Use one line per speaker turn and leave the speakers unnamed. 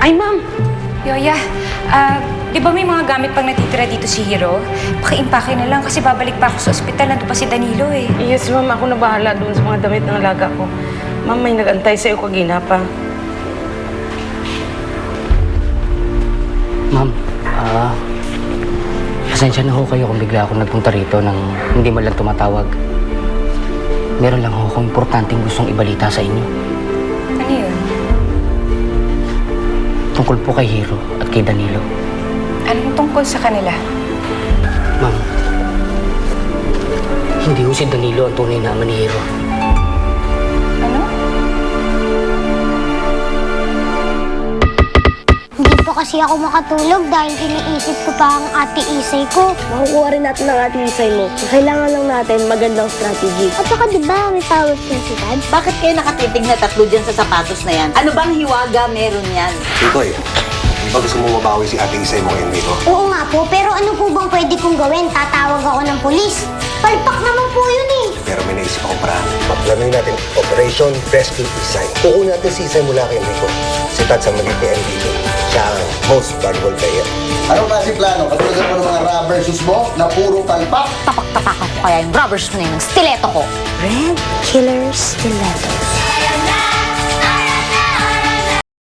Ay, ma'am!
Yoya, di ba may mga gamit pang natitira dito si Hero? Paki-impake na lang kasi babalik pa ako sa ospital. Nandun pa si Danilo eh.
Yes, ma'am. Ako na bahala doon sa mga damit ng alaga ko. Ma'am, may nag-antay sa'yo kagina pa.
Ma'am, pasensya na ho kayo kung bigla ako nagpunta rito nang hindi man lang tumatawag. Meron lang ho akong importanteng gustong ibalita sa inyo.
Ano yun?
Tungkol po kay Hero at kay Danilo.
Anong tungkol sa kanila?
Ma'am, hindi ho si Danilo ang tunay na ama ni Hero.
Ano?
Hindi pa kasi ako makatulog dahil iniisip ko pa ang ate Isay ko.
Makukuha rin natin ang ating isay mo. Kailangan lang natin magandang strategy.
At saka diba may power sensitive?
Bakit kayo nakatitig na tatlo dyan sa sapatos na yan? Ano bang hiwaga meron yan?
Titoy, di ba gusto mo mabawi si Ate Isay mo ngayon dito?
Oo nga po, pero ano po bang pwede kong gawin? Tatawag ako ng pulis. Palpak naman po yun eh.
Pero may naisip akong paraan. Pagplanuhin natin Operation Rescue Isay. Kukunin natin si Isay mula kay Enrico. Si Tats ang maging PNP. Siya ang most valuable player.
Anong klase plano? Katulad mo ng mga rubber shoes mo na puro palpak?
Tapak-tapakan ko kaya yung rubbers mo na yun ng stiletto ko.
Red Killer Stilettos.